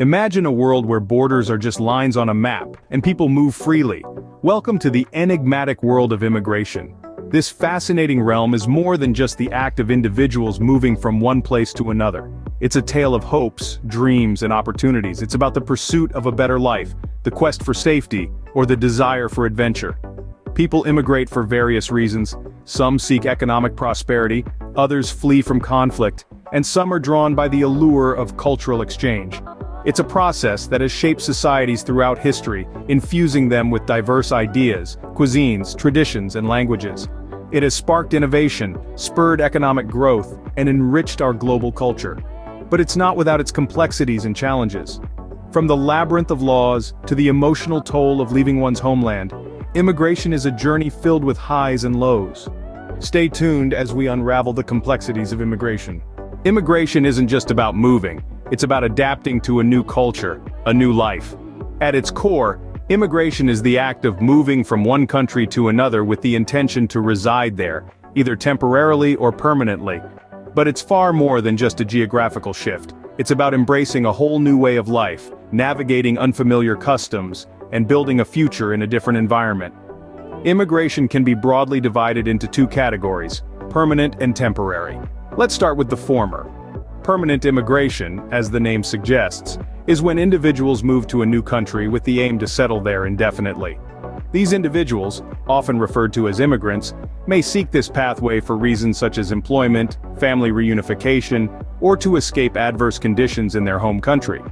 Imagine a world where borders are just lines on a map, and people move freely. Welcome to the enigmatic world of immigration. This fascinating realm is more than just the act of individuals moving from one place to another. It's a tale of hopes, dreams, and opportunities. It's about the pursuit of a better life, the quest for safety, or the desire for adventure. People immigrate for various reasons. Some seek economic prosperity, others flee from conflict, and some are drawn by the allure of cultural exchange. It's a process that has shaped societies throughout history, infusing them with diverse ideas, cuisines, traditions, and languages. It has sparked innovation, spurred economic growth, and enriched our global culture. But it's not without its complexities and challenges. From the labyrinth of laws to the emotional toll of leaving one's homeland, immigration is a journey filled with highs and lows. Stay tuned as we unravel the complexities of immigration. Immigration isn't just about moving, it's about adapting to a new culture, a new life. At its core, immigration is the act of moving from one country to another with the intention to reside there, either temporarily or permanently. But it's far more than just a geographical shift. It's about embracing a whole new way of life, navigating unfamiliar customs, and building a future in a different environment. Immigration can be broadly divided into two categories: permanent and temporary. Let's start with the former. Permanent immigration, as the name suggests, is when individuals move to a new country with the aim to settle there indefinitely. These individuals, often referred to as immigrants, may seek this pathway for reasons such as employment, family reunification, or to escape adverse conditions in their home country.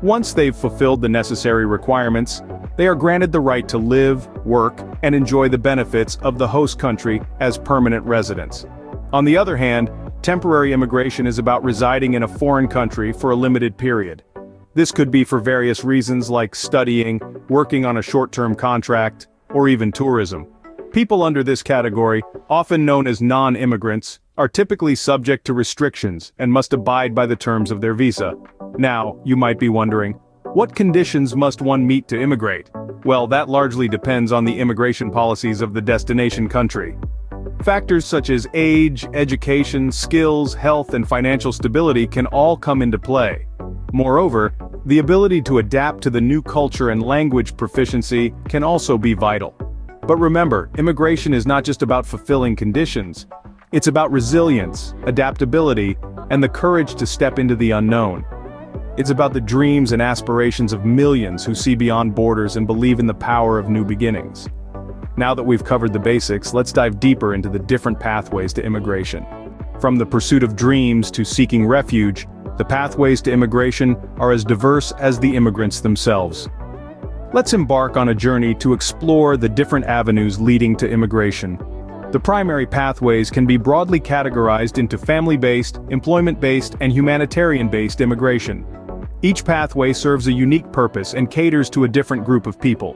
Once they've fulfilled the necessary requirements, they are granted the right to live, work, and enjoy the benefits of the host country as permanent residents. On the other hand, temporary immigration is about residing in a foreign country for a limited period. This could be for various reasons like studying, working on a short-term contract, or even tourism. People under this category, often known as non-immigrants, are typically subject to restrictions and must abide by the terms of their visa. Now, you might be wondering, what conditions must one meet to immigrate? Well, that largely depends on the immigration policies of the destination country. Factors such as age, education, skills, health, and financial stability can all come into play. Moreover, the ability to adapt to the new culture and language proficiency can also be vital. But remember, immigration is not just about fulfilling conditions. It's about resilience, adaptability, and the courage to step into the unknown. It's about the dreams and aspirations of millions who see beyond borders and believe in the power of new beginnings. Now that we've covered the basics, let's dive deeper into the different pathways to immigration. From the pursuit of dreams to seeking refuge, the pathways to immigration are as diverse as the immigrants themselves. Let's embark on a journey to explore the different avenues leading to immigration. The primary pathways can be broadly categorized into family-based, employment-based, and humanitarian-based immigration. Each pathway serves a unique purpose and caters to a different group of people.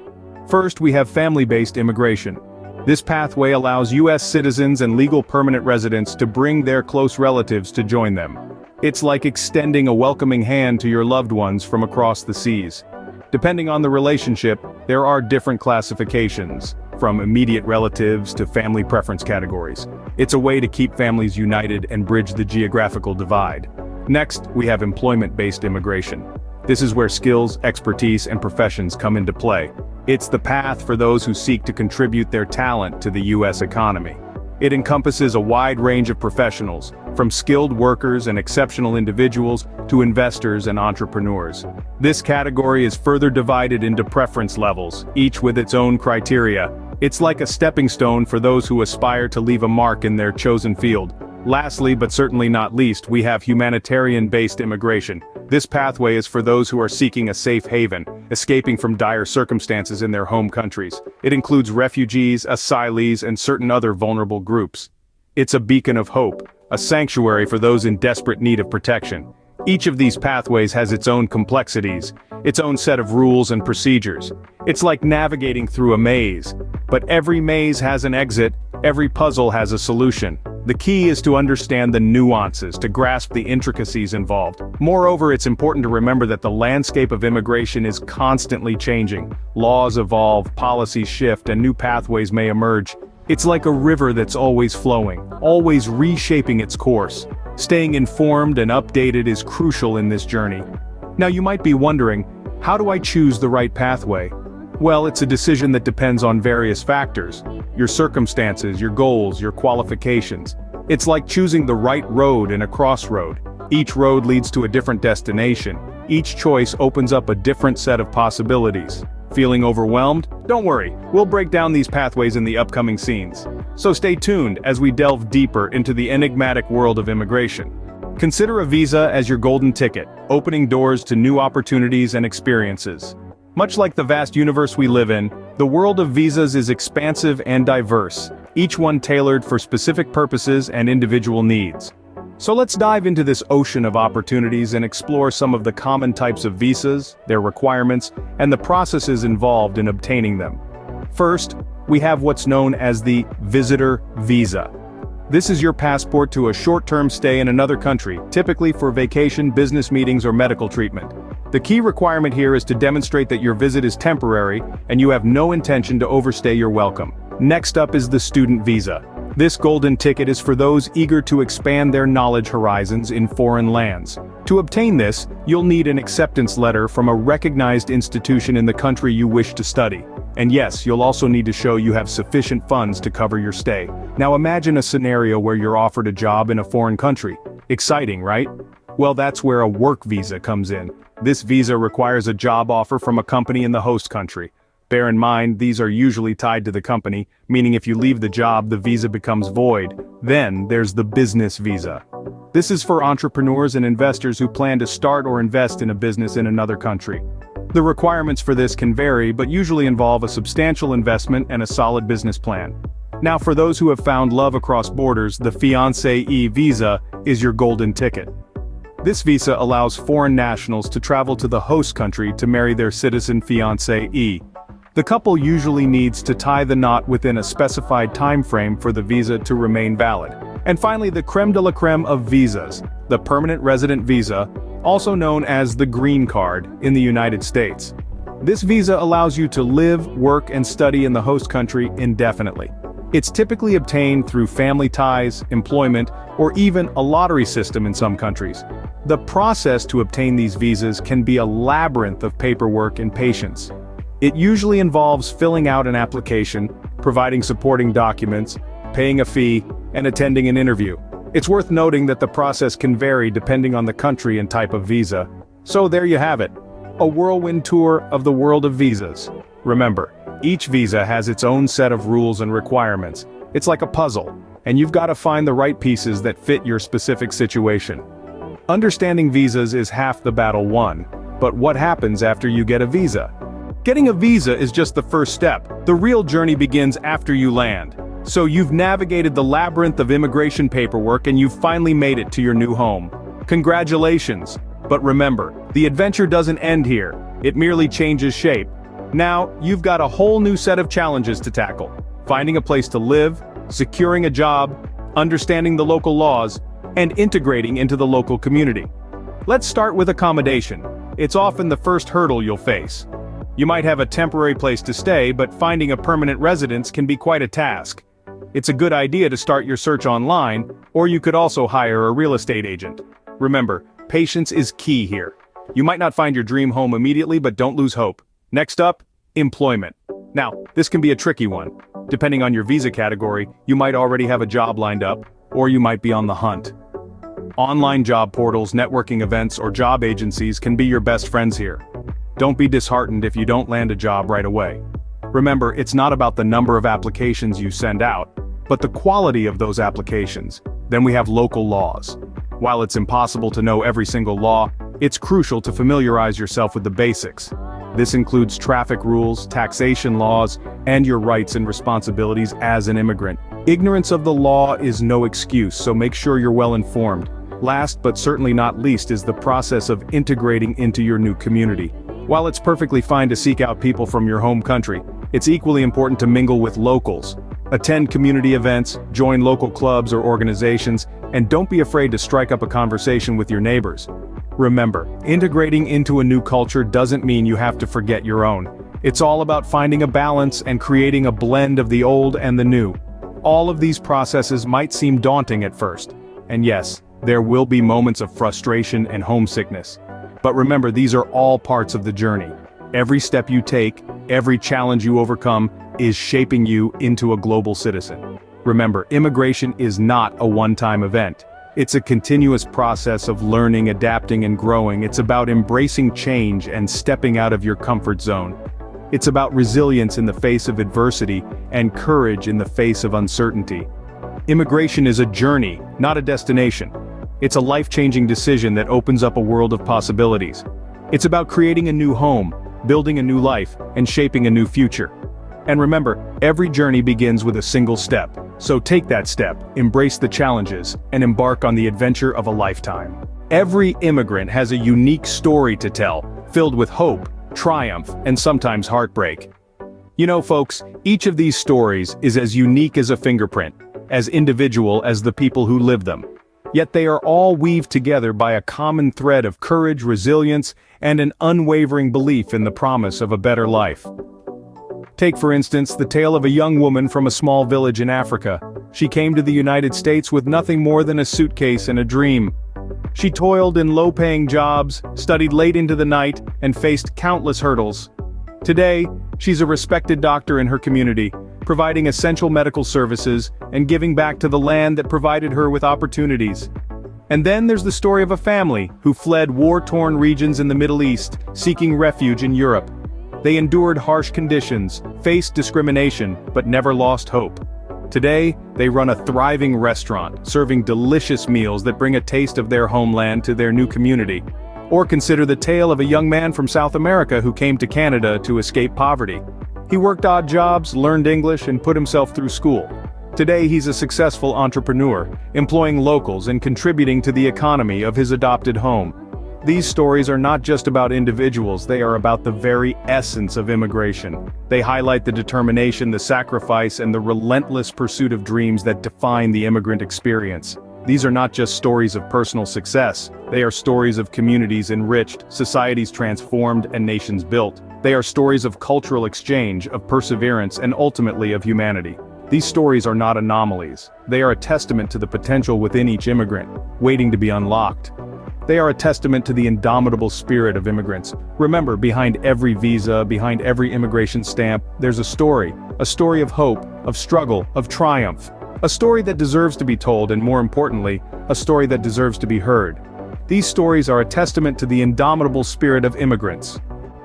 First, we have family-based immigration. This pathway allows U.S. citizens and legal permanent residents to bring their close relatives to join them. It's like extending a welcoming hand to your loved ones from across the seas. Depending on the relationship, there are different classifications, from immediate relatives to family preference categories. It's a way to keep families united and bridge the geographical divide. Next, we have employment-based immigration. This is where skills, expertise, and professions come into play. It's the path for those who seek to contribute their talent to the U.S. economy. It encompasses a wide range of professionals, from skilled workers and exceptional individuals to investors and entrepreneurs. This category is further divided into preference levels, each with its own criteria. It's like a stepping stone for those who aspire to leave a mark in their chosen field. Lastly, but certainly not least, we have humanitarian-based immigration. This pathway is for those who are seeking a safe haven, escaping from dire circumstances in their home countries. It includes refugees, asylees, and certain other vulnerable groups. It's a beacon of hope, a sanctuary for those in desperate need of protection. Each of these pathways has its own complexities, its own set of rules and procedures. It's like navigating through a maze, but every maze has an exit, every puzzle has a solution. The key is to understand the nuances, to grasp the intricacies involved. Moreover, it's important to remember that the landscape of immigration is constantly changing. Laws evolve, policies shift, and new pathways may emerge. It's like a river that's always flowing, always reshaping its course. Staying informed and updated is crucial in this journey. Now you might be wondering, how do I choose the right pathway? Well, it's a decision that depends on various factors: your circumstances, your goals, your qualifications. It's like choosing the right road in a crossroad. Each road leads to a different destination. Each choice opens up a different set of possibilities. Feeling overwhelmed? Don't worry, we'll break down these pathways in the upcoming scenes. So stay tuned as we delve deeper into the enigmatic world of immigration. Consider a visa as your golden ticket, opening doors to new opportunities and experiences. Much like the vast universe we live in, the world of visas is expansive and diverse, each one tailored for specific purposes and individual needs. So let's dive into this ocean of opportunities and explore some of the common types of visas, their requirements, and the processes involved in obtaining them. First, we have what's known as the visitor visa. This is your passport to a short-term stay in another country, typically for vacation, business meetings, or medical treatment. The key requirement here is to demonstrate that your visit is temporary and you have no intention to overstay your welcome. Next up is the student visa. This golden ticket is for those eager to expand their knowledge horizons in foreign lands. To obtain this, you'll need an acceptance letter from a recognized institution in the country you wish to study. And yes, you'll also need to show you have sufficient funds to cover your stay. Now imagine a scenario where you're offered a job in a foreign country. Exciting, right? Well, that's where a work visa comes in. This visa requires a job offer from a company in the host country. Bear in mind, these are usually tied to the company, meaning if you leave the job, the visa becomes void. Then, there's the business visa. This is for entrepreneurs and investors who plan to start or invest in a business in another country. The requirements for this can vary, but usually involve a substantial investment and a solid business plan. Now, for those who have found love across borders, the fiancé visa is your golden ticket. This visa allows foreign nationals to travel to the host country to marry their citizen fiancé. The couple usually needs to tie the knot within a specified time frame for the visa to remain valid. And finally, the creme de la creme of visas, the permanent resident visa, also known as the green card in the United States. This visa allows you to live, work, and study in the host country indefinitely. It's typically obtained through family ties, employment, or even a lottery system in some countries. The process to obtain these visas can be a labyrinth of paperwork and patience. It usually involves filling out an application, providing supporting documents, paying a fee, and attending an interview. It's worth noting that the process can vary depending on the country and type of visa. So there you have it, a whirlwind tour of the world of visas. Remember, each visa has its own set of rules and requirements. It's like a puzzle, and you've got to find the right pieces that fit your specific situation. Understanding visas is half the battle won, but what happens after you get a visa? Getting a visa is just the first step. The real journey begins after you land. So you've navigated the labyrinth of immigration paperwork and you've finally made it to your new home. Congratulations! But remember, the adventure doesn't end here. It merely changes shape. Now, you've got a whole new set of challenges to tackle. Finding a place to live, securing a job, understanding the local laws, and integrating into the local community. Let's start with accommodation. It's often the first hurdle you'll face. You might have a temporary place to stay, but finding a permanent residence can be quite a task. It's a good idea to start your search online, or you could also hire a real estate agent. Remember, patience is key here. You might not find your dream home immediately, but don't lose hope. Next up, employment. Now, this can be a tricky one. Depending on your visa category, you might already have a job lined up, or you might be on the hunt. Online job portals, networking events, or job agencies can be your best friends here. Don't be disheartened if you don't land a job right away. Remember, it's not about the number of applications you send out, but the quality of those applications. Then we have local laws. While it's impossible to know every single law, it's crucial to familiarize yourself with the basics. This includes traffic rules, taxation laws, and your rights and responsibilities as an immigrant. Ignorance of the law is no excuse, so make sure you're well informed. Last but certainly not least is the process of integrating into your new community. While it's perfectly fine to seek out people from your home country, it's equally important to mingle with locals. Attend community events, join local clubs or organizations, and don't be afraid to strike up a conversation with your neighbors. Remember, integrating into a new culture doesn't mean you have to forget your own. It's all about finding a balance and creating a blend of the old and the new. All of these processes might seem daunting at first. And yes, there will be moments of frustration and homesickness. But remember, these are all parts of the journey. Every step you take, every challenge you overcome, is shaping you into a global citizen. Remember, immigration is not a one-time event. It's a continuous process of learning, adapting, and growing. It's about embracing change and stepping out of your comfort zone. It's about resilience in the face of adversity and courage in the face of uncertainty. Immigration is a journey, not a destination. It's a life-changing decision that opens up a world of possibilities. It's about creating a new home, building a new life, and shaping a new future. And remember, every journey begins with a single step. So take that step, embrace the challenges, and embark on the adventure of a lifetime. Every immigrant has a unique story to tell, filled with hope, triumph, and sometimes heartbreak. You know, folks, each of these stories is as unique as a fingerprint, as individual as the people who live them. Yet they are all weaved together by a common thread of courage, resilience, and an unwavering belief in the promise of a better life. Take, for instance, the tale of a young woman from a small village in Africa. She came to the United States with nothing more than a suitcase and a dream. She toiled in low-paying jobs, studied late into the night, and faced countless hurdles. Today, she's a respected doctor in her community, providing essential medical services and giving back to the land that provided her with opportunities. And then there's the story of a family who fled war-torn regions in the Middle East, seeking refuge in Europe. They endured harsh conditions, faced discrimination, but never lost hope. Today, they run a thriving restaurant, serving delicious meals that bring a taste of their homeland to their new community. Or consider the tale of a young man from South America who came to Canada to escape poverty. He worked odd jobs, learned English, and put himself through school. Today he's a successful entrepreneur, employing locals and contributing to the economy of his adopted home. These stories are not just about individuals, they are about the very essence of immigration. They highlight the determination, the sacrifice, and the relentless pursuit of dreams that define the immigrant experience. These are not just stories of personal success, they are stories of communities enriched, societies transformed, and nations built. They are stories of cultural exchange, of perseverance, and ultimately of humanity. These stories are not anomalies. They are a testament to the potential within each immigrant, waiting to be unlocked. They are a testament to the indomitable spirit of immigrants. Remember, behind every visa, behind every immigration stamp, there's a story of hope, of struggle, of triumph. A story that deserves to be told, and more importantly, a story that deserves to be heard. These stories are a testament to the indomitable spirit of immigrants.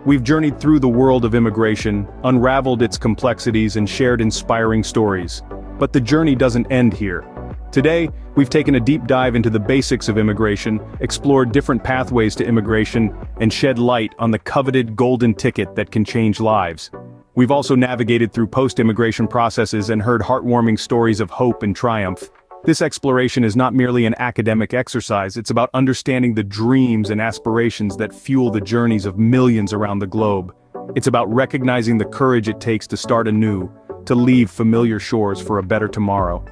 We've journeyed through the world of immigration, unraveled its complexities, and shared inspiring stories. But the journey doesn't end here. Today, we've taken a deep dive into the basics of immigration, explored different pathways to immigration, and shed light on the coveted golden ticket that can change lives. We've also navigated through post-immigration processes and heard heartwarming stories of hope and triumph. This exploration is not merely an academic exercise, it's about understanding the dreams and aspirations that fuel the journeys of millions around the globe. It's about recognizing the courage it takes to start anew, to leave familiar shores for a better tomorrow.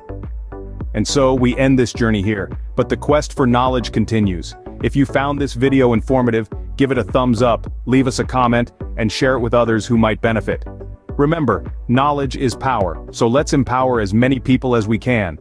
And so, we end this journey here, but the quest for knowledge continues. If you found this video informative, give it a thumbs up, leave us a comment, and share it with others who might benefit. Remember, knowledge is power, so let's empower as many people as we can.